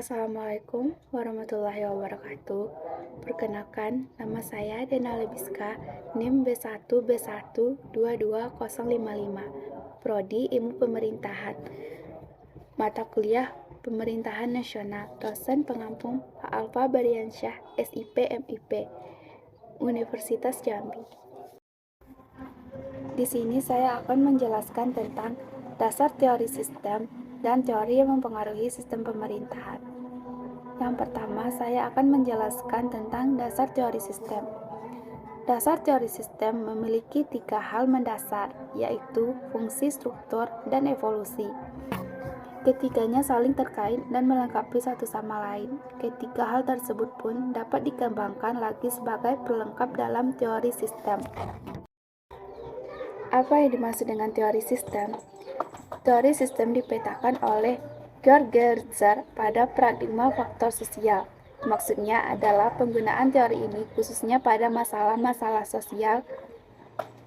Assalamualaikum warahmatullahi wabarakatuh. Perkenalkan, nama saya Dena Lebiska, NIM B1B1220055, Prodi Ilmu Pemerintahan, mata kuliah Pemerintahan Nasional, dosen pengampu Pak Alfa Bariansyah, SIP MIP, Universitas Jambi. Di sini saya akan menjelaskan tentang dasar teori sistem dan teori yang mempengaruhi sistem pemerintahan. Yang pertama, saya akan menjelaskan tentang dasar teori sistem. Dasar teori sistem memiliki 3 hal mendasar, yaitu fungsi, struktur, dan evolusi. Ketiganya saling terkait dan melengkapi satu sama lain. Ketiga hal tersebut pun dapat dikembangkan lagi sebagai pelengkap dalam teori sistem. Apa yang dimaksud dengan teori sistem? Teori sistem dipetakan oleh Georg Gersser pada paradigma faktor sosial. Maksudnya adalah penggunaan teori ini khususnya pada masalah-masalah sosial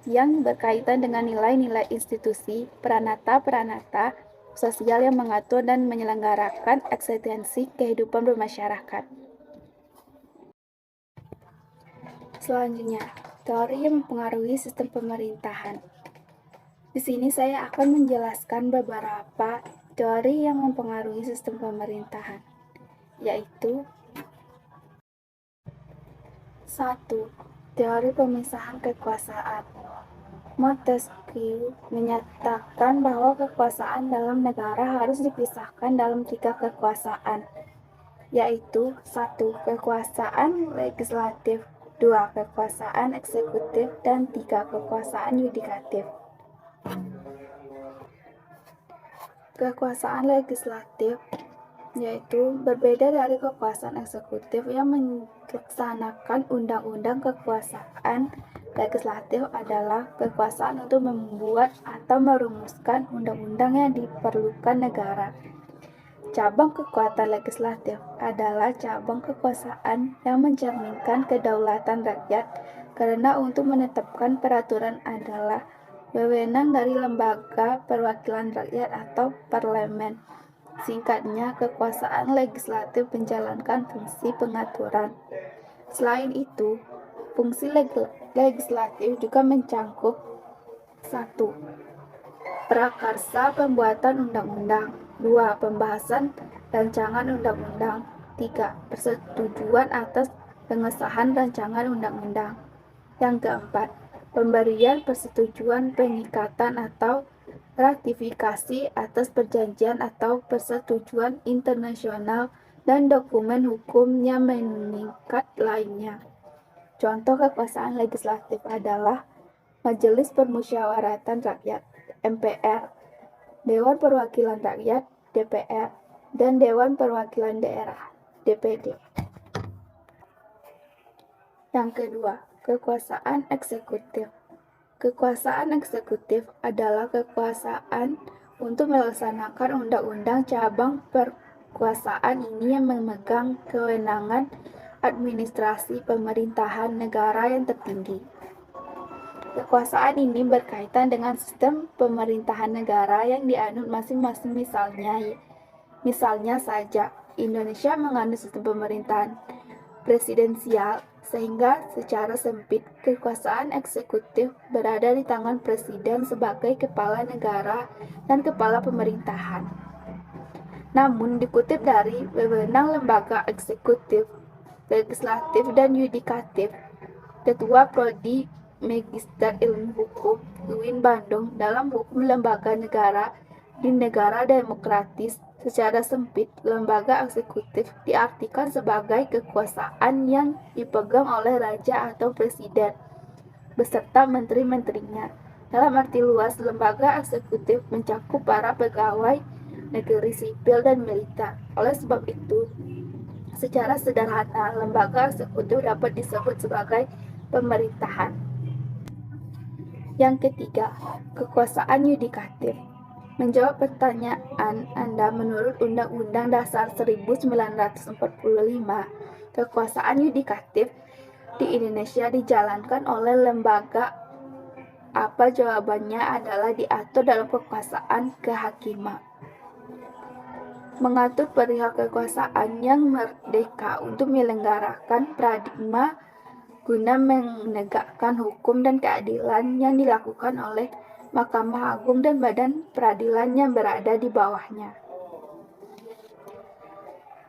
yang berkaitan dengan nilai-nilai institusi, peranata-peranata sosial yang mengatur dan menyelenggarakan eksistensi kehidupan bermasyarakat. Selanjutnya, teori yang mempengaruhi sistem pemerintahan. Di sini saya akan menjelaskan beberapa teori yang mempengaruhi sistem pemerintahan, yaitu 1. Teori pemisahan kekuasaan. Montesquieu menyatakan bahwa kekuasaan dalam negara harus dipisahkan dalam 3 kekuasaan, yaitu 1. Kekuasaan legislatif, 2. Kekuasaan eksekutif, dan 3. Kekuasaan yudikatif. Kekuasaan legislatif yaitu berbeda dari kekuasaan eksekutif yang melaksanakan undang-undang. Kekuasaan legislatif adalah kekuasaan untuk membuat atau merumuskan undang-undang yang diperlukan negara. Cabang kekuatan legislatif adalah cabang kekuasaan yang mencerminkan kedaulatan rakyat, karena untuk menetapkan peraturan adalah wewenang dari lembaga perwakilan rakyat atau parlemen. Singkatnya, kekuasaan legislatif menjalankan fungsi pengaturan. Selain itu, fungsi legislatif juga mencangkup 1. Prakarsa pembuatan undang-undang, 2. Pembahasan rancangan undang-undang, 3. Persetujuan atas pengesahan rancangan undang-undang. Yang keempat, pemberian persetujuan pengikatan atau ratifikasi atas perjanjian atau persetujuan internasional dan dokumen hukum yang mengikat lainnya. Contoh kekuasaan legislatif adalah Majelis Permusyawaratan Rakyat (MPR), Dewan Perwakilan Rakyat (DPR), dan Dewan Perwakilan Daerah (DPD). Yang kedua, kekuasaan eksekutif. Kekuasaan eksekutif adalah kekuasaan untuk melaksanakan undang-undang. Cabang perkuasaan ini yang memegang kewenangan administrasi pemerintahan negara yang tertinggi. Kekuasaan ini berkaitan dengan sistem pemerintahan negara yang dianut masing-masing. Misalnya saja, Indonesia menganut sistem pemerintahan presidensial, sehingga secara sempit kekuasaan eksekutif berada di tangan presiden sebagai kepala negara dan kepala pemerintahan. Namun dikutip dari wewenang lembaga eksekutif, legislatif, dan yudikatif, Ketua Prodi Magister Ilmu Hukum UIN Bandung dalam Hukum Lembaga Negara di negara demokratis, secara sempit, lembaga eksekutif diartikan sebagai kekuasaan yang dipegang oleh raja atau presiden beserta menteri-menterinya. Dalam arti luas, lembaga eksekutif mencakup para pegawai negeri sipil dan militer. Oleh sebab itu, secara sederhana, lembaga eksekutif dapat disebut sebagai pemerintahan. Yang ketiga, kekuasaan yudikatif. Menjawab pertanyaan Anda menurut Undang-Undang Dasar 1945, kekuasaan yudikatif di Indonesia dijalankan oleh lembaga apa? Jawabannya adalah diatur dalam kekuasaan kehakiman. mengatur perihal kekuasaan yang merdeka untuk menyelenggarakan paradigma guna menegakkan hukum dan keadilan yang dilakukan oleh Mahkamah Agung dan badan peradilan yang berada di bawahnya.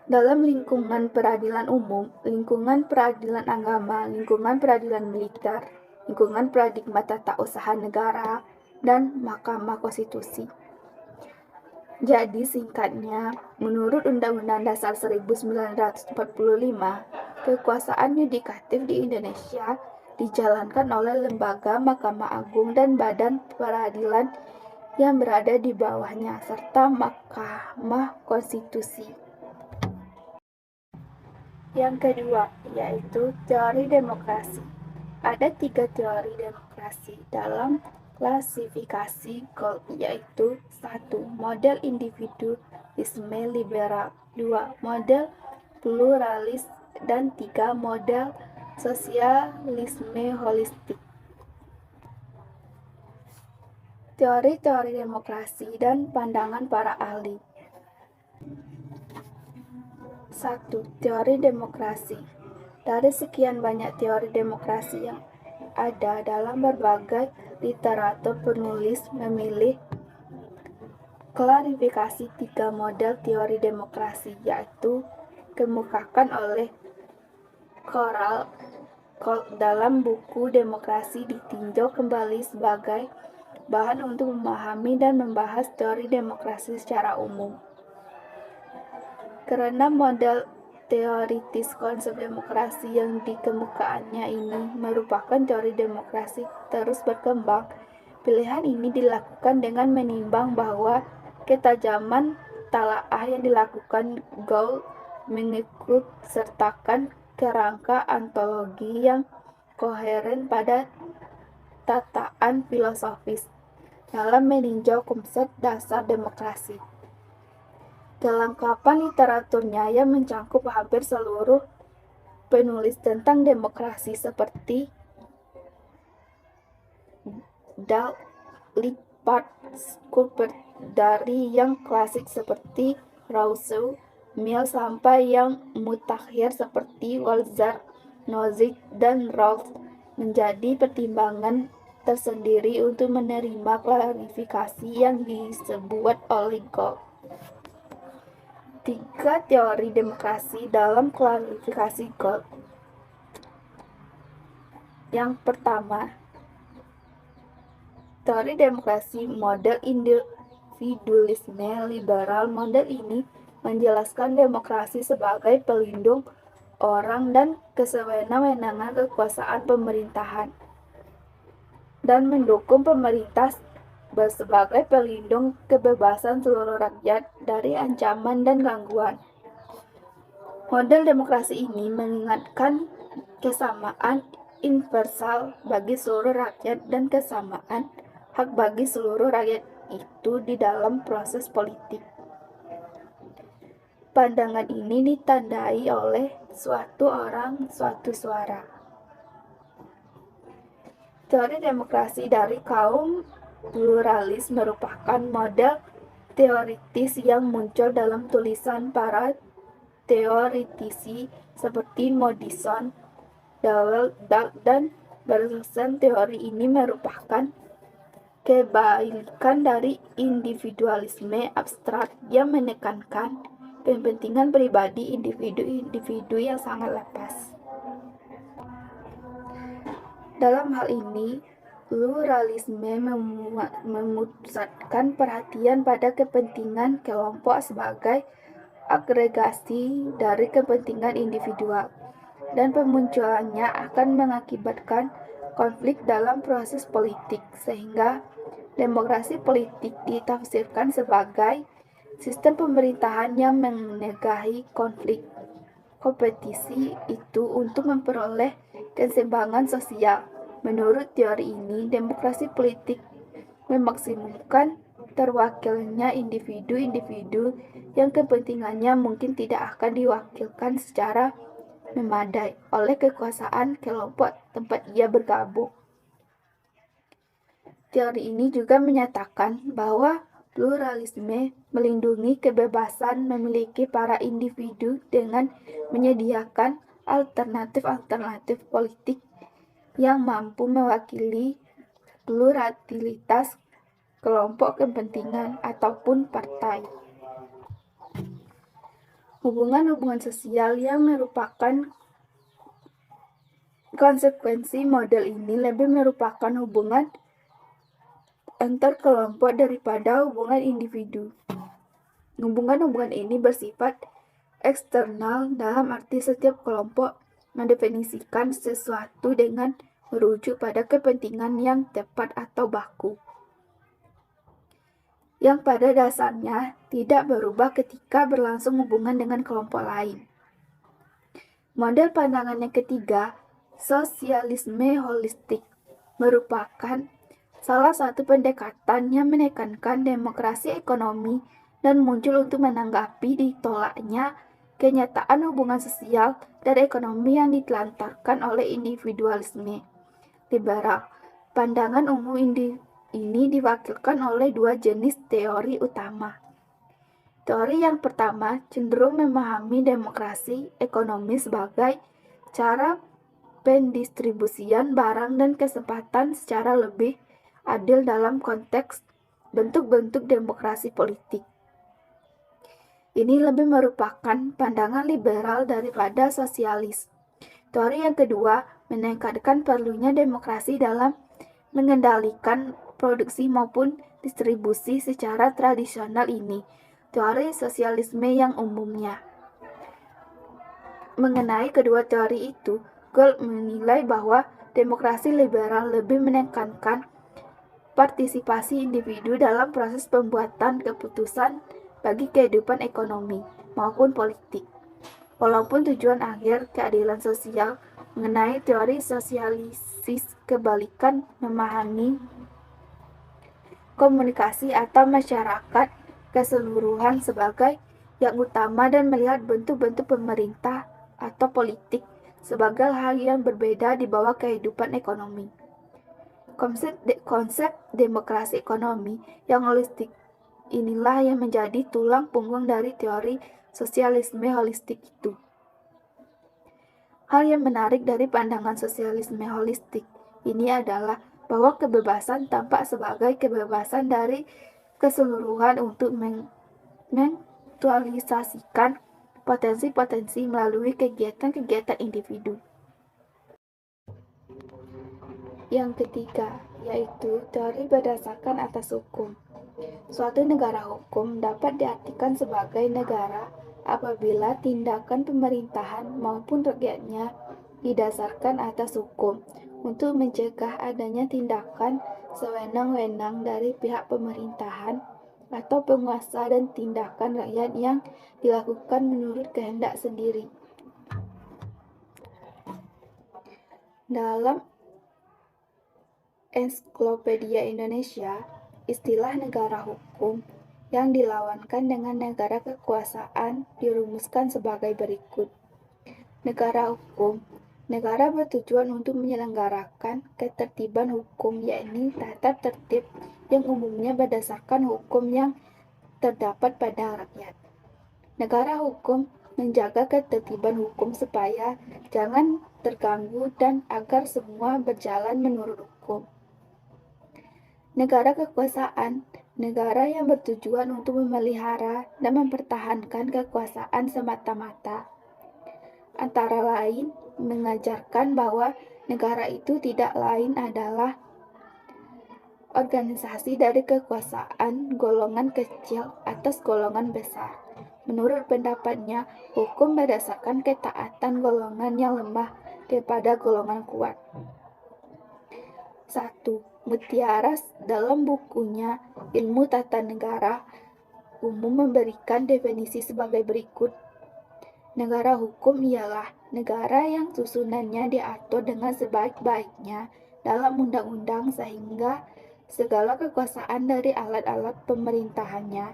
Dalam lingkungan peradilan umum, lingkungan peradilan agama, lingkungan peradilan militer, lingkungan paradigma tata usaha negara, dan Mahkamah Konstitusi. Jadi singkatnya, menurut Undang-Undang Dasar 1945, kekuasaan yudikatif di Indonesia dijalankan oleh lembaga Mahkamah Agung dan badan peradilan yang berada di bawahnya, serta Mahkamah Konstitusi. Yang kedua, yaitu teori demokrasi. Ada 3 teori demokrasi dalam klasifikasi Gold, yaitu 1. Model individualisme liberal, 2. Model pluralis, dan 3. Model sosialisme holistik. Teori-teori demokrasi dan pandangan para ahli. 1. Teori demokrasi. Dari sekian banyak teori demokrasi yang ada dalam berbagai literatur, penulis memilih klarifikasi 3 model teori demokrasi, yaitu kemukakan oleh Carol dalam buku Demokrasi Ditinjau Kembali sebagai bahan untuk memahami dan membahas teori demokrasi secara umum. Karena model teoritis konsep demokrasi yang dikemukaannya ini merupakan teori demokrasi terus berkembang, pilihan ini dilakukan dengan menimbang bahwa ketajaman talaah yang dilakukan Gould mengikut sertakan kerangka ontologi yang koheren pada tataan filosofis dalam meninjau konsep dasar demokrasi. Kelengkapan literaturnya yang mencakup hampir seluruh penulis tentang demokrasi seperti Dal Lippard, Schubert, dari yang klasik seperti Rousseau, Mill, sampai yang mutakhir seperti Walzer, Nozick, dan Rawls, menjadi pertimbangan tersendiri untuk menerima klarifikasi yang disebut oleh Gould. 3 teori demokrasi dalam klarifikasi Gould. Yang pertama, teori demokrasi model individualisme liberal. Model ini menjelaskan demokrasi sebagai pelindung orang dan kesewenang-wenangan kekuasaan pemerintahan, dan mendukung pemerintah sebagai pelindung kebebasan seluruh rakyat dari ancaman dan gangguan. Model demokrasi ini mengingatkan kesamaan universal bagi seluruh rakyat dan kesamaan hak bagi seluruh rakyat itu di dalam proses politik. Pandangan ini ditandai oleh suatu orang, suatu suara. Teori demokrasi dari kaum pluralis merupakan model teoritis yang muncul dalam tulisan para teoritisi seperti Madison, Dawes, dan Bergson. Teori ini merupakan kebalikan dari individualisme abstrak yang menekankan kepentingan pribadi individu-individu yang sangat lepas. Dalam hal ini, pluralisme memusatkan perhatian pada kepentingan kelompok sebagai agregasi dari kepentingan individual, dan pemunculannya akan mengakibatkan konflik dalam proses politik, sehingga demokrasi politik ditafsirkan sebagai sistem pemerintahan yang menengahi konflik kompetisi itu untuk memperoleh keseimbangan sosial. Menurut teori ini, demokrasi politik memaksimumkan terwakilnya individu-individu yang kepentingannya mungkin tidak akan diwakilkan secara memadai oleh kekuasaan kelompok tempat ia bergabung. Teori ini juga menyatakan bahwa Pluralisme melindungi kebebasan memiliki para individu dengan menyediakan alternatif-alternatif politik yang mampu mewakili pluralitas kelompok kepentingan ataupun partai. Hubungan-hubungan sosial yang merupakan konsekuensi model ini lebih merupakan hubungan antar kelompok daripada hubungan individu. Hubungan-hubungan ini bersifat eksternal dalam arti setiap kelompok mendefinisikan sesuatu dengan merujuk pada kepentingan yang tepat atau baku, yang pada dasarnya tidak berubah ketika berlangsung hubungan dengan kelompok lain. Model pandangan yang ketiga, sosialisme holistik, merupakan salah satu pendekatan yang menekankan demokrasi ekonomi dan muncul untuk menanggapi ditolaknya kenyataan hubungan sosial dan ekonomi yang ditelantarkan oleh individualisme liberal. Pandangan umum ini diwakilkan oleh dua jenis teori utama. Teori yang pertama cenderung memahami demokrasi ekonomi sebagai cara pendistribusian barang dan kesempatan secara lebih adil dalam konteks bentuk-bentuk demokrasi politik. Ini lebih merupakan pandangan liberal daripada sosialis. Teori yang kedua menekankan perlunya demokrasi dalam mengendalikan produksi maupun distribusi secara tradisional ini. Teori sosialisme yang umumnya. Mengenai kedua teori itu, Gold menilai bahwa demokrasi liberal lebih menekankan partisipasi individu dalam proses pembuatan keputusan bagi kehidupan ekonomi maupun politik. Walaupun tujuan akhir keadilan sosial, mengenai teori sosialisis kebalikan memahami komunikasi atau masyarakat keseluruhan sebagai yang utama dan melihat bentuk-bentuk pemerintah atau politik sebagai hal yang berbeda di bawah kehidupan ekonomi. Konsep demokrasi ekonomi yang holistik inilah yang menjadi tulang punggung dari teori sosialisme holistik itu. Hal yang menarik dari pandangan sosialisme holistik ini adalah bahwa kebebasan tampak sebagai kebebasan dari keseluruhan untuk mengaktualisasikan potensi-potensi melalui kegiatan-kegiatan individu. Yang ketiga, yaitu teori berdasarkan atas hukum. Suatu negara hukum dapat diartikan sebagai negara apabila tindakan pemerintahan maupun rakyatnya didasarkan atas hukum untuk mencegah adanya tindakan sewenang-wenang dari pihak pemerintahan atau penguasa dan tindakan rakyat yang dilakukan menurut kehendak sendiri. Dalam Ensiklopedia Indonesia, istilah negara hukum yang dilawankan dengan negara kekuasaan dirumuskan sebagai berikut. Negara hukum, negara bertujuan untuk menyelenggarakan ketertiban hukum, yakni tata tertib yang umumnya berdasarkan hukum yang terdapat pada rakyat. Negara hukum menjaga ketertiban hukum supaya jangan terganggu dan agar semua berjalan menurut hukum. Negara kekuasaan, negara yang bertujuan untuk memelihara dan mempertahankan kekuasaan semata-mata. Antara lain, mengajarkan bahwa negara itu tidak lain adalah organisasi dari kekuasaan golongan kecil atas golongan besar. Menurut pendapatnya, hukum berdasarkan ketaatan golongan yang lemah kepada golongan kuat. 1. Mutiara dalam bukunya Ilmu Tata Negara umum memberikan definisi sebagai berikut. Negara hukum ialah negara yang susunannya diatur dengan sebaik-baiknya dalam undang-undang sehingga segala kekuasaan dari alat-alat pemerintahannya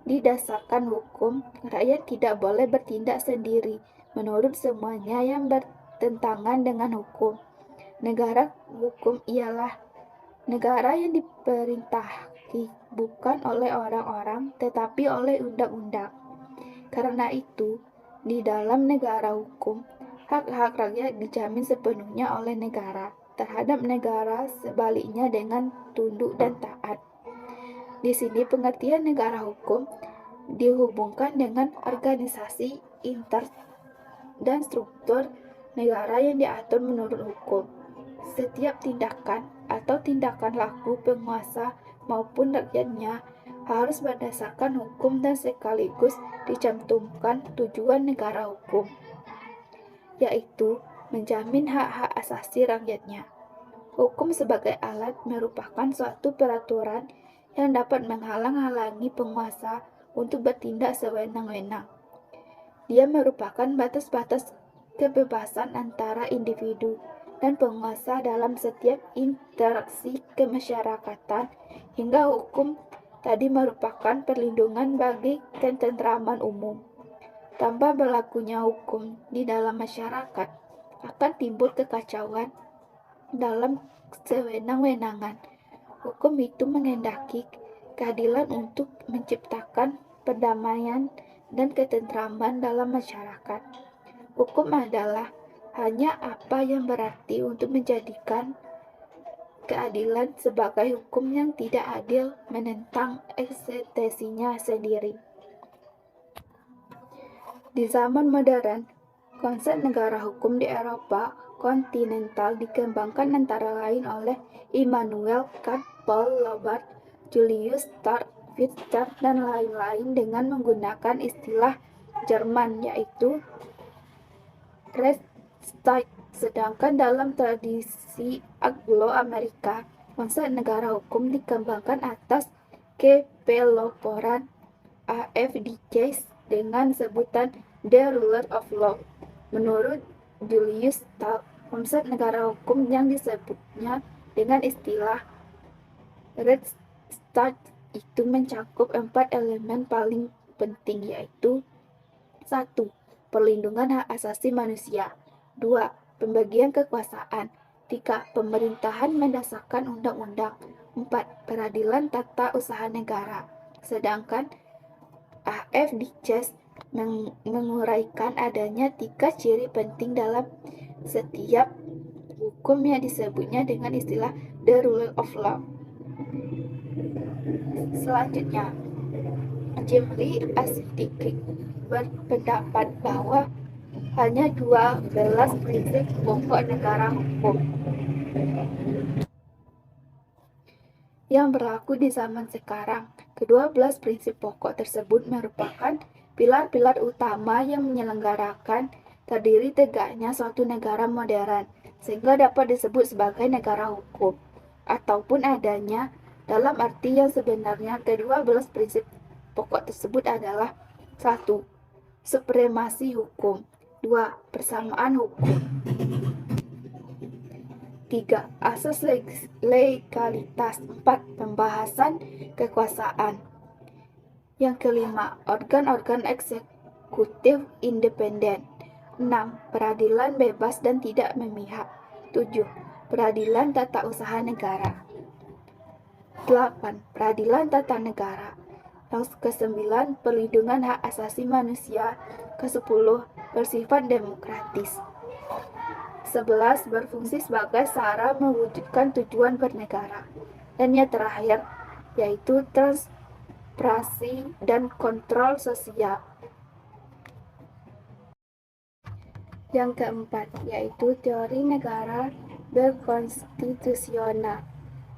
didasarkan hukum. Rakyat tidak boleh bertindak sendiri menurut semuanya yang bertentangan dengan hukum. Negara hukum ialah negara yang bukan oleh orang-orang, tetapi oleh undang-undang. Karena itu, di dalam negara hukum, hak-hak rakyat dijamin sepenuhnya oleh negara terhadap negara, sebaliknya dengan tunduk dan taat. Di sini pengertian negara hukum dihubungkan dengan organisasi inter dan struktur negara yang diatur menurut hukum. Setiap tindakan atau tindakan laku penguasa maupun rakyatnya harus berdasarkan hukum dan sekaligus dicantumkan tujuan negara hukum, yaitu menjamin hak-hak asasi rakyatnya. Hukum sebagai alat merupakan suatu peraturan yang dapat menghalang-halangi penguasa untuk bertindak sewenang-wenang. Dia merupakan batas-batas kebebasan antara individu dan penguasa dalam setiap interaksi kemasyarakatan, hingga hukum tadi merupakan perlindungan bagi ketentraman umum. Tanpa berlakunya hukum di dalam masyarakat, akan timbul kekacauan dalam sewenang-wenangan. Hukum itu menghendaki keadilan untuk menciptakan perdamaian dan ketentraman dalam masyarakat. Hukum adalah hanya apa yang berarti untuk menjadikan keadilan sebagai hukum yang tidak adil menentang eksistensinya sendiri. Di zaman modern, konsep negara hukum di Eropa kontinental dikembangkan antara lain oleh Immanuel Kant, Paul Robert, Julius Steinitzer, dan lain-lain dengan menggunakan istilah Jerman, yaitu Rechtsstaat. Sedangkan dalam tradisi Anglo-Amerika, konsep negara hukum dikembangkan atas kepeloporan AFDCs dengan sebutan The Rule of Law. Menurut Julius Stahl, konsep negara hukum yang disebutnya dengan istilah Rechtsstaat itu mencakup 4 elemen paling penting, yaitu 1. Perlindungan hak asasi manusia. 2. Pembagian kekuasaan. 3. Pemerintahan berdasarkan undang-undang. 4. Peradilan tata usaha negara. Sedangkan AFDCs menguraikan adanya 3 ciri penting dalam setiap hukum yang disebutnya dengan istilah The Rule of Law. Selanjutnya, Jimli Asidiki berpendapat bahwa hanya 12 prinsip pokok negara hukum yang berlaku di zaman sekarang. Ke-12 prinsip pokok tersebut merupakan pilar-pilar utama yang menyelenggarakan terdiri tegaknya suatu negara modern, sehingga dapat disebut sebagai negara hukum, ataupun adanya dalam arti yang sebenarnya. Ke-12 prinsip pokok tersebut adalah 1. Supremasi hukum. 2. Persamaan hukum. 3. Asas legalitas. 4. Pembahasan kekuasaan. Yang kelima, organ-organ eksekutif independen. 6. Peradilan bebas dan tidak memihak. 7. Peradilan tata usaha negara. 8. Peradilan tata negara. Yang ke-9, perlindungan hak asasi manusia. Ke-10, bersifat demokratis. 11. Berfungsi sebagai sarana mewujudkan tujuan bernegara. Dan yang terakhir, yaitu transparansi dan kontrol sosial. Yang keempat, yaitu teori negara berkonstitusional.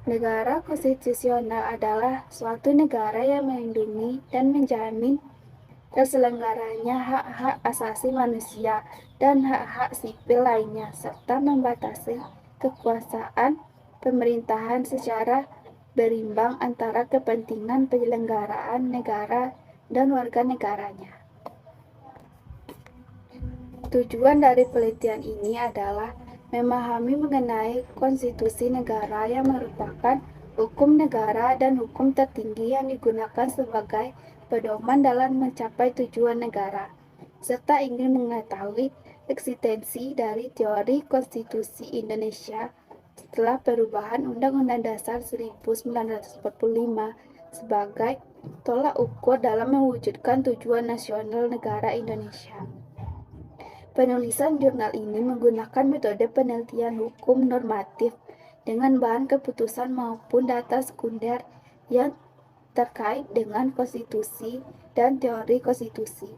Negara konstitusional adalah suatu negara yang melindungi dan menjamin terselenggaranya hak-hak asasi manusia dan hak-hak sipil lainnya, serta membatasi kekuasaan pemerintahan secara berimbang antara kepentingan penyelenggaraan negara dan warga negaranya. Tujuan dari penelitian ini adalah memahami mengenai konstitusi negara yang merupakan hukum negara dan hukum tertinggi yang digunakan sebagai pedoman dalam mencapai tujuan negara, serta ingin mengetahui eksistensi dari teori konstitusi Indonesia setelah perubahan Undang-Undang Dasar 1945 sebagai tolak ukur dalam mewujudkan tujuan nasional negara Indonesia. Penulisan jurnal ini menggunakan metode penelitian hukum normatif dengan bahan keputusan maupun data sekunder yang terkait dengan konstitusi dan teori konstitusi.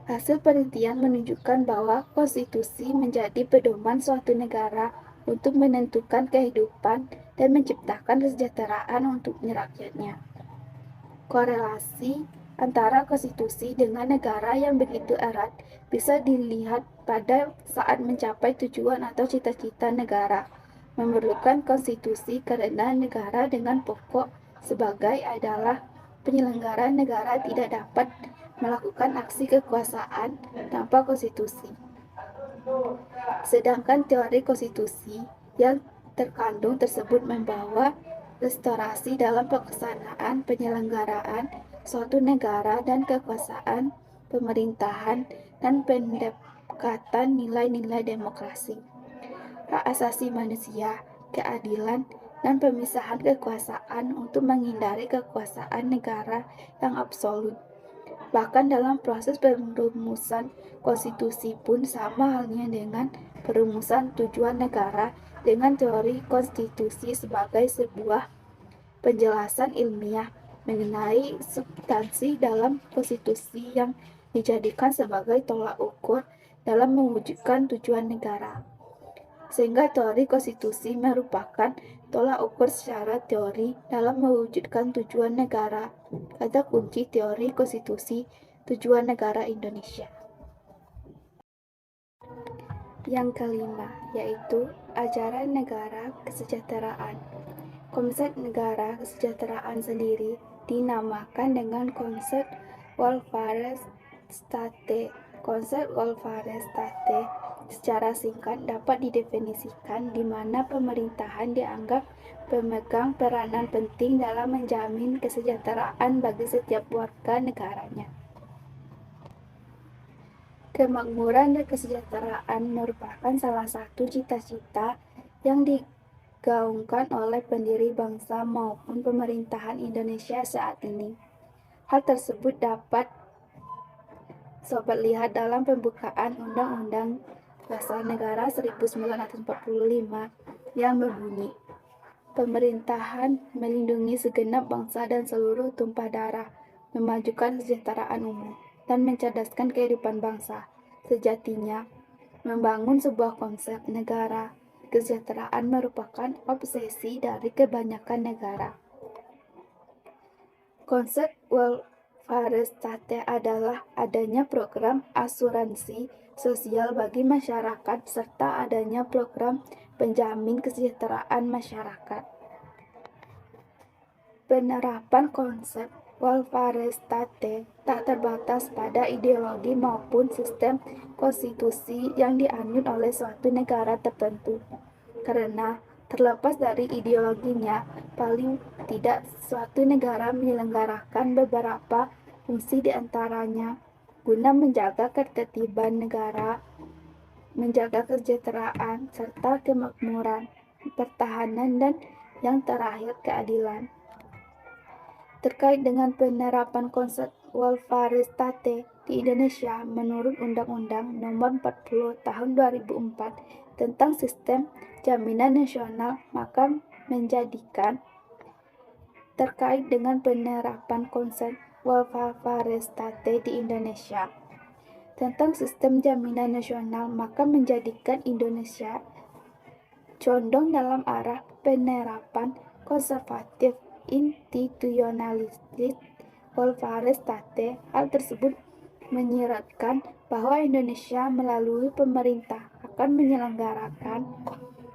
Hasil penelitian menunjukkan bahwa konstitusi menjadi pedoman suatu negara untuk menentukan kehidupan dan menciptakan kesejahteraan untuk rakyatnya. Korelasi antara konstitusi dengan negara yang begitu erat bisa dilihat pada saat mencapai tujuan atau cita-cita negara. Memerlukan konstitusi karena negara dengan pokok sebagai adalah penyelenggaraan negara tidak dapat melakukan aksi kekuasaan tanpa konstitusi. Sedangkan teori konstitusi yang terkandung tersebut membawa restorasi dalam pelaksanaan penyelenggaraan suatu negara dan kekuasaan pemerintahan dan pendekatan nilai-nilai demokrasi, hak asasi manusia, keadilan, dan pemisahan kekuasaan untuk menghindari kekuasaan negara yang absolut. Bahkan dalam proses perumusan konstitusi pun sama halnya dengan perumusan tujuan negara dengan teori konstitusi sebagai sebuah penjelasan ilmiah mengenai substansi dalam konstitusi yang dijadikan sebagai tolak ukur dalam mewujudkan tujuan negara. Sehingga teori konstitusi merupakan tolak ukur secara teori dalam mewujudkan tujuan negara. Kata kunci teori konstitusi tujuan negara Indonesia. Yang kelima, yaitu ajaran negara kesejahteraan. Konsep negara kesejahteraan sendiri dinamakan dengan konsep welfare state. Konsep welfare state secara singkat dapat didefinisikan di mana pemerintahan dianggap pemegang peranan penting dalam menjamin kesejahteraan bagi setiap warga negaranya. Kemakmuran dan kesejahteraan merupakan salah satu cita-cita yang digaungkan oleh pendiri bangsa maupun pemerintahan Indonesia saat ini. Hal tersebut dapat sobat lihat dalam pembukaan Undang-Undang Dasar Negara 1945 yang berbunyi, pemerintahan melindungi segenap bangsa dan seluruh tumpah darah, memajukan kesejahteraan umum, dan mencerdaskan kehidupan bangsa. Sejatinya, membangun sebuah konsep negara kesejahteraan merupakan obsesi dari kebanyakan negara. Konsep welfare state adalah adanya program asuransi sosial bagi masyarakat serta adanya program penjamin kesejahteraan masyarakat. Penerapan konsep welfare state tak terbatas pada ideologi maupun sistem konstitusi yang dianut oleh suatu negara tertentu, karena terlepas dari ideologinya, paling tidak suatu negara menyelenggarakan beberapa fungsi diantaranya guna menjaga ketertiban negara, menjaga kesejahteraan, serta kemakmuran, pertahanan, dan yang terakhir keadilan. Terkait dengan penerapan konsep welfare state di Indonesia menurut Undang-Undang Nomor 40 Tahun 2004 tentang Sistem Jaminan Nasional, maka menjadikan terkait dengan penerapan konsep welfare state di Indonesia tentang sistem jaminan nasional, maka menjadikan Indonesia condong dalam arah penerapan konservatif institusionalistis welfare state. Hal tersebut menyiratkan bahwa Indonesia melalui pemerintah akan menyelenggarakan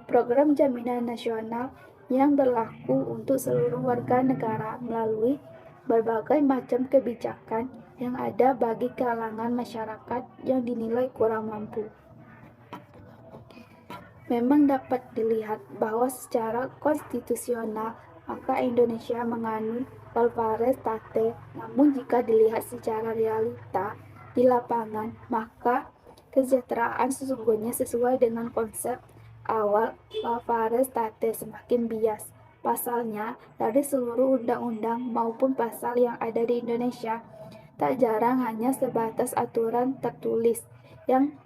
program jaminan nasional yang berlaku untuk seluruh warga negara melalui berbagai macam kebijakan yang ada bagi kalangan masyarakat yang dinilai kurang mampu. Memang dapat dilihat bahwa secara konstitusional maka Indonesia menganut welfare state, namun jika dilihat secara realita di lapangan, maka kesejahteraan sesungguhnya sesuai dengan konsep awal welfare state semakin bias Pasalnya, dari seluruh undang-undang maupun pasal yang ada di Indonesia, tak jarang hanya sebatas aturan tertulis yang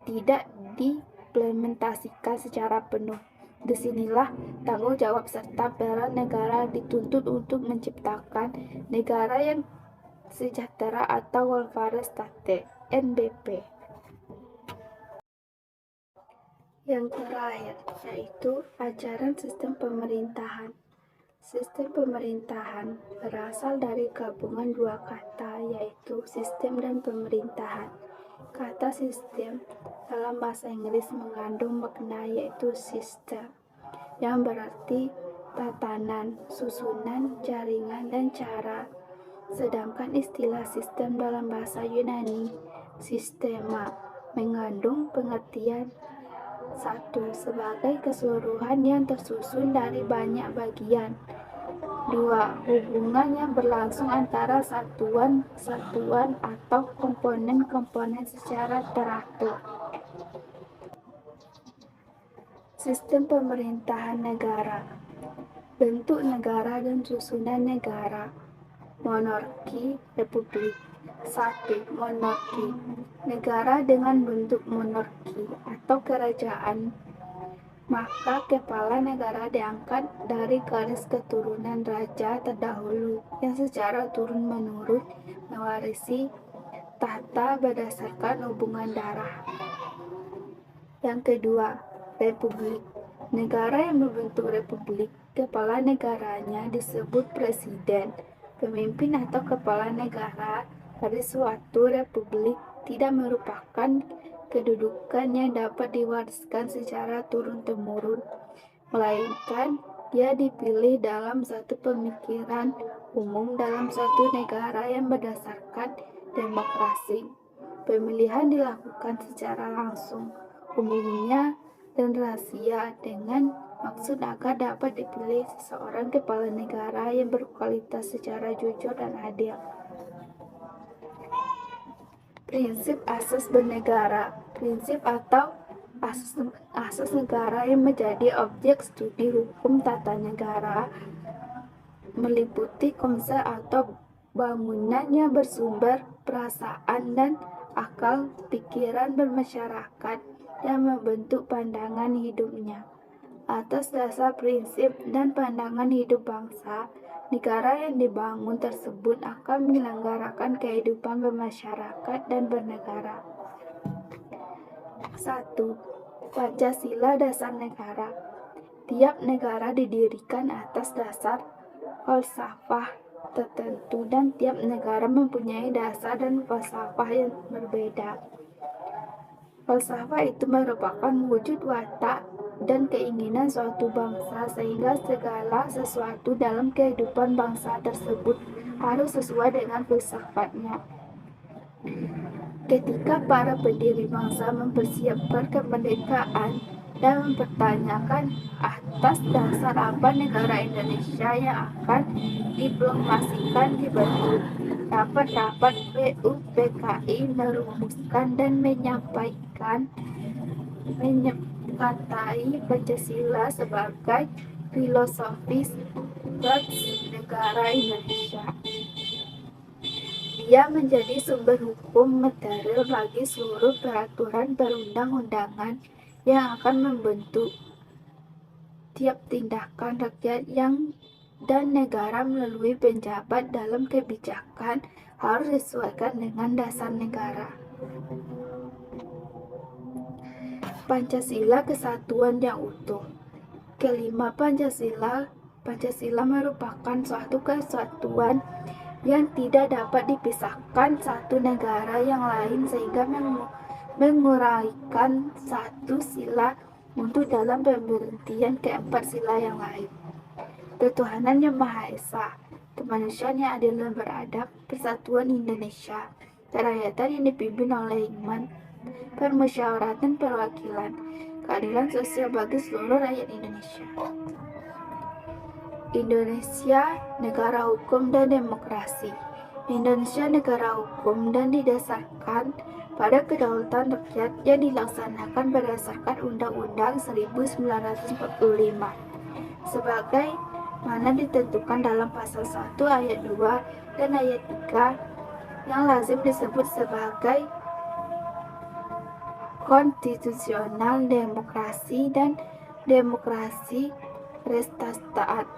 tidak diimplementasikan secara penuh. Disinilah tanggung jawab serta peran negara dituntut untuk menciptakan negara yang sejahtera atau welfare state (NBP). Yang terakhir, yaitu ajaran sistem pemerintahan. Sistem pemerintahan berasal dari gabungan dua kata, yaitu sistem dan pemerintahan. Kata sistem dalam bahasa Inggris mengandung makna yaitu system, yang berarti tatanan, susunan, jaringan, dan cara. Sedangkan istilah sistem dalam bahasa Yunani, sistema, mengandung pengertian satu, sebagai keseluruhan yang tersusun dari banyak bagian. Dua, hubungan yang berlangsung antara satuan-satuan atau komponen-komponen secara teratur. Sistem pemerintahan negara. Bentuk negara dan susunan negara. Monarki, republik. 1. Monarki. Negara dengan bentuk monarki atau kerajaan, maka kepala negara diangkat dari garis keturunan raja terdahulu yang secara turun-menurun mewarisi tahta berdasarkan hubungan darah. Yang kedua, republik. Negara yang berbentuk republik, kepala negaranya disebut presiden. Pemimpin atau kepala negara dari suatu republik tidak merupakan kedudukan yang dapat diwariskan secara turun-temurun, melainkan dia dipilih dalam satu pemikiran umum dalam suatu negara yang berdasarkan demokrasi. Pemilihan dilakukan secara langsung, umumnya dan rahasia, dengan maksud agar dapat dipilih seseorang kepala negara yang berkualitas secara jujur dan adil. Prinsip asas bernegara. Prinsip atau asas negara yang menjadi objek studi hukum tata negara meliputi konsep atau bangunan yang bersumber perasaan dan akal pikiran bermasyarakat yang membentuk pandangan hidupnya. Atas dasar prinsip dan pandangan hidup bangsa, negara yang dibangun tersebut akan menyelenggarakan kehidupan bermasyarakat dan bernegara. 1. Pancasila dasar negara. Tiap negara didirikan atas dasar falsafah tertentu dan tiap negara mempunyai dasar dan falsafah yang berbeda. Falsafah itu merupakan wujud watak dan keinginan suatu bangsa, sehingga segala sesuatu dalam kehidupan bangsa tersebut harus sesuai dengan filsafatnya. Ketika para pendiri bangsa mempersiapkan kemerdekaan dan mempertanyakan atas dasar apa negara Indonesia yang akan diproklamasikan dibentuk, rapat-rapat PUPKI merumuskan dan menyampaikan Pancasila sebagai filosofis negara Indonesia. Dia menjadi sumber hukum material bagi seluruh peraturan perundang-undangan yang akan membentuk tiap tindakan rakyat dan negara melalui penjabat dalam kebijakan harus disesuaikan dengan dasar negara. Pancasila kesatuan yang utuh. Kelima, Pancasila merupakan suatu kesatuan yang tidak dapat dipisahkan satu negara yang lain, sehingga menguraikan satu sila untuk dalam pemberhentian keempat sila yang lain. Ketuhanan yang Maha Esa, kemanusiaan yang adil dan beradab, persatuan Indonesia, kerakyatan yang dipimpin oleh iman, permusyawaratan perwakilan, keadilan sosial bagi seluruh rakyat Indonesia. Indonesia negara hukum dan demokrasi. Indonesia negara hukum dan didasarkan pada kedaulatan rakyat yang dilaksanakan berdasarkan Undang-Undang 1945. sebagai mana ditentukan dalam pasal 1 ayat 2 dan ayat 3 yang lazim disebut sebagai konstitusional demokrasi dan demokrasi restastat.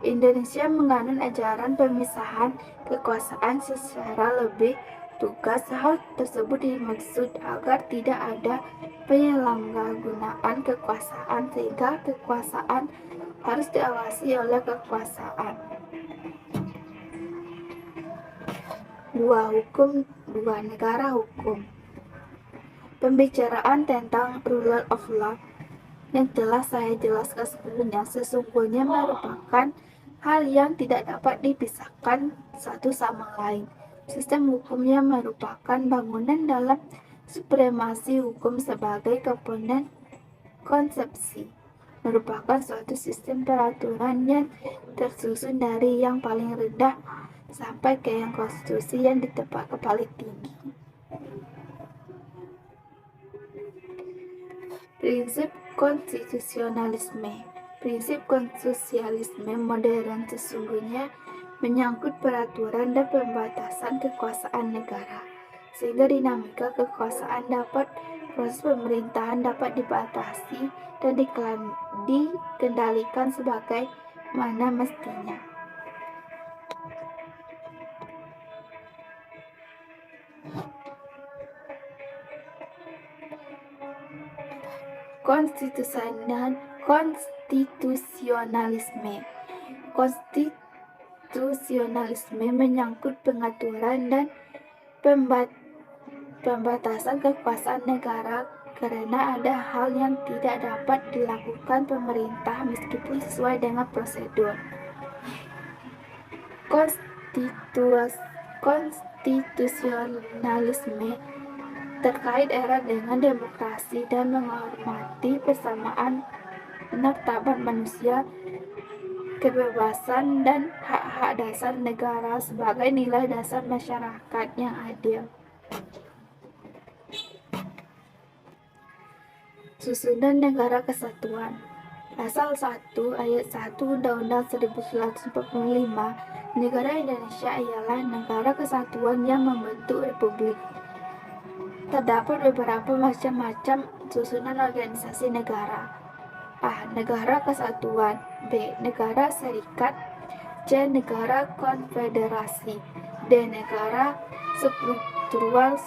Indonesia menganut ajaran pemisahan kekuasaan secara lebih tugas. Hal tersebut dimaksud agar tidak ada penyalahgunaan kekuasaan sehingga kekuasaan harus diawasi oleh kekuasaan. 2. Hukum 2. Negara hukum. Pembicaraan tentang rule of law yang telah saya jelaskan sebelumnya sesungguhnya merupakan hal yang tidak dapat dipisahkan satu sama lain. Sistem hukumnya merupakan bangunan dalam supremasi hukum sebagai komponen konsepsi. Merupakan suatu sistem peraturan yang tersusun dari yang paling rendah sampai ke yang konstitusi yang ditempatkan paling tinggi. Prinsip konstitusionalisme. Prinsip konstitusionalisme modern sesungguhnya menyangkut peraturan dan pembatasan kekuasaan negara, sehingga dinamika kekuasaan proses pemerintahan dapat dibatasi dan dikendalikan sebagaimana mestinya. Konstitusionalisme. Konstitusionalisme menyangkut pengaturan dan pembatasan kekuasaan negara karena ada hal yang tidak dapat dilakukan pemerintah meskipun sesuai dengan prosedur. Konstitusionalisme terkait erat dengan demokrasi dan menghormati persamaan martabat manusia, kebebasan dan hak-hak dasar negara sebagai nilai dasar masyarakat yang adil. Susunan Negara Kesatuan. Pasal 1 ayat 1 Undang-Undang 1945, negara Indonesia ialah negara kesatuan yang membentuk republik. Terdapat beberapa macam-macam susunan organisasi negara. A. Negara kesatuan. B. Negara serikat. C. Negara konfederasi. D. Negara struktural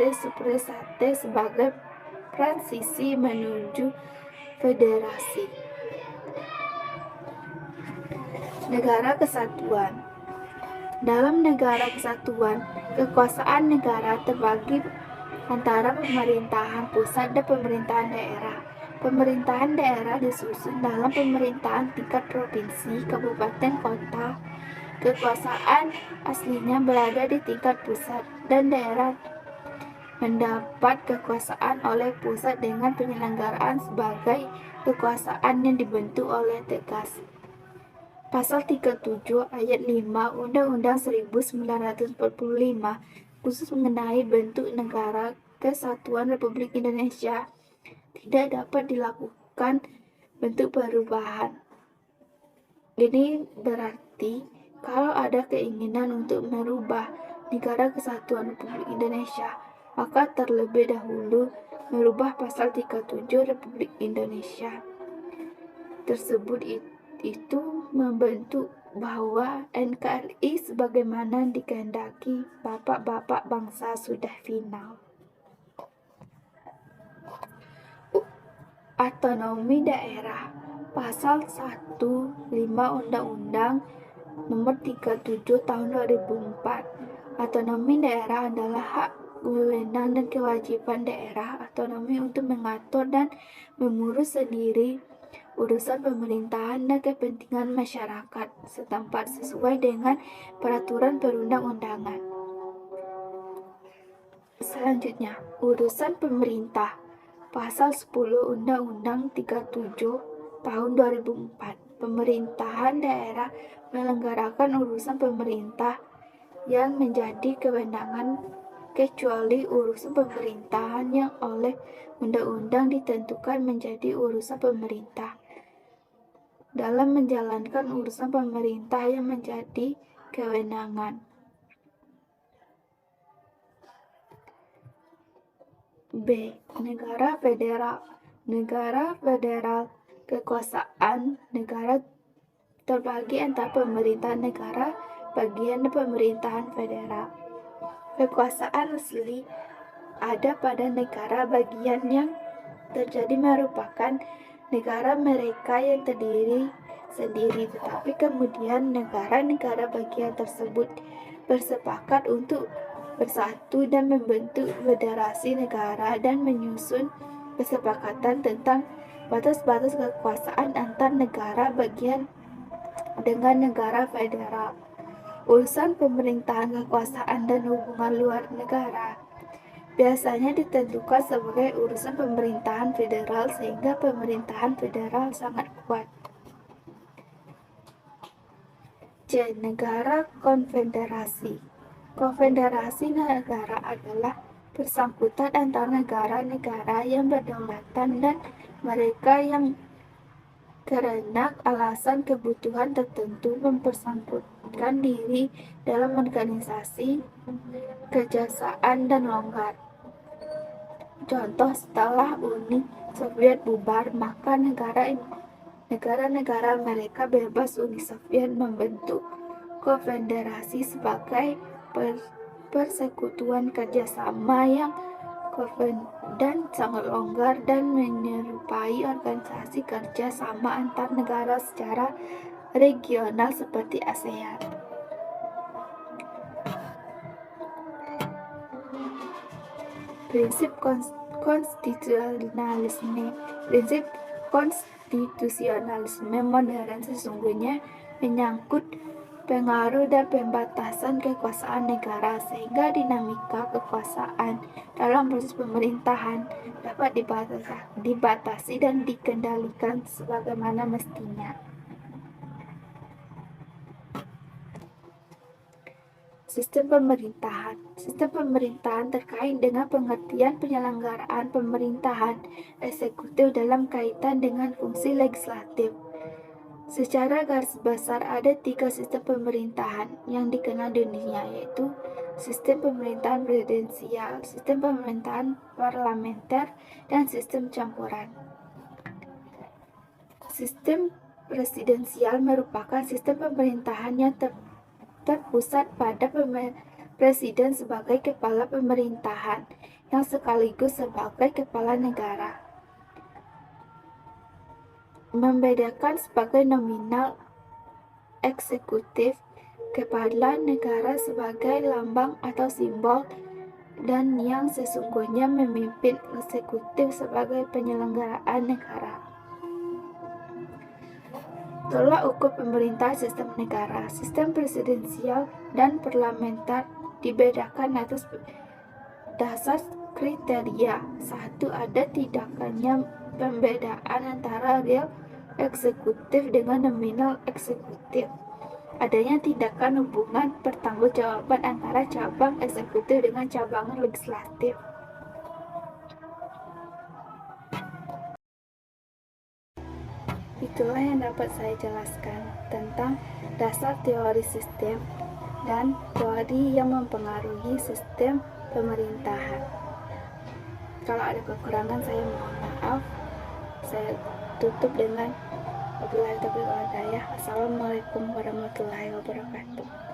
seperti sebagai transisi menuju federasi. Negara kesatuan. Dalam negara kesatuan, kekuasaan negara terbagi antara pemerintahan pusat dan pemerintahan daerah. Pemerintahan daerah disusun dalam pemerintahan tingkat provinsi, kabupaten, kota. Kekuasaan aslinya berada di tingkat pusat dan daerah mendapat kekuasaan oleh pusat dengan penyelenggaraan sebagai kekuasaan yang dibentuk oleh tegas. Pasal 37 ayat 5 Undang-Undang 1945 khusus mengenai bentuk negara kesatuan Republik Indonesia tidak dapat dilakukan bentuk perubahan. Ini berarti kalau ada keinginan untuk merubah negara kesatuan Republik Indonesia, maka terlebih dahulu merubah pasal 37 Republik Indonesia tersebut itu membentuk bahwa NKRI sebagaimana dikehendaki bapak-bapak bangsa sudah final. Otonomi daerah. Pasal 1-5 Undang-Undang Nomor 37 Tahun 2004. Otonomi daerah adalah hak, wewenang dan kewajiban daerah otonomi untuk mengatur dan mengurus sendiri urusan pemerintahan dan kepentingan masyarakat setempat sesuai dengan peraturan perundang-undangan. Selanjutnya, urusan pemerintah. Pasal 10 Undang-Undang 37 Tahun 2004. Pemerintahan daerah menyelenggarakan urusan pemerintah yang menjadi kewenangan kecuali urusan pemerintahan yang oleh undang-undang ditentukan menjadi urusan pemerintah. Dalam menjalankan urusan pemerintah yang menjadi kewenangan. B. Negara federal. Negara federal, kekuasaan negara terbagi antara pemerintahan negara bagian dan pemerintahan federal. Kekuasaan asli ada pada negara bagian yang terjadi merupakan negara mereka yang terdiri sendiri, tetapi kemudian negara-negara bagian tersebut bersepakat untuk bersatu dan membentuk federasi negara dan menyusun kesepakatan tentang batas-batas kekuasaan antar negara bagian dengan negara federal. Urusan pemerintahan, kekuasaan, dan hubungan luar negara biasanya ditentukan sebagai urusan pemerintahan federal sehingga pemerintahan federal sangat kuat. C. Negara konfederasi. Konfederasi negara adalah persangkutan antara negara-negara yang berdaulat dan mereka yang karena alasan kebutuhan tertentu mempersangkutkan diri dalam organisasi kerjasaan dan longgar. Contoh, setelah Uni Soviet bubar, maka negara-negara mereka bebas Uni Soviet membentuk konfederasi sebagai persekutuan kerjasama yang dan sangat longgar dan menyerupai organisasi kerja sama antar negara secara regional seperti ASEAN. Prinsip konstitusionalisme. Prinsip konstitusionalisme modern sesungguhnya menyangkut pengaruh dan pembatasan kekuasaan negara, sehingga dinamika kekuasaan dalam proses pemerintahan dapat dibatasi dan dikendalikan sebagaimana mestinya. Sistem pemerintahan. Sistem pemerintahan terkait dengan pengertian penyelenggaraan pemerintahan eksekutif dalam kaitan dengan fungsi legislatif. Secara garis besar ada 3 sistem pemerintahan yang dikenal di dunia, yaitu sistem pemerintahan presidensial, sistem pemerintahan parlementer, dan sistem campuran. Sistem presidensial merupakan sistem pemerintahan yang terpusat pada presiden sebagai kepala pemerintahan yang sekaligus sebagai kepala negara. Membedakan sebagai nominal eksekutif, kepala negara sebagai lambang atau simbol, dan yang sesungguhnya memimpin eksekutif sebagai penyelenggaraan negara. Tolak ukur pemerintah sistem negara. Sistem presidensial dan parlementer dibedakan atas dasar kriteria. 1. Ada tidaknya pembedaan antara real eksekutif dengan nominal eksekutif. Adanya tindakan hubungan pertanggungjawaban antara cabang eksekutif dengan cabang legislatif. Itulah yang dapat saya jelaskan tentang dasar teori sistem dan teori yang mempengaruhi sistem pemerintahan. Kalau ada kekurangan saya mohon maaf. Saya tutup dengan wabillahi taufiq wal hidayah. Assalamualaikum warahmatullahi wabarakatuh.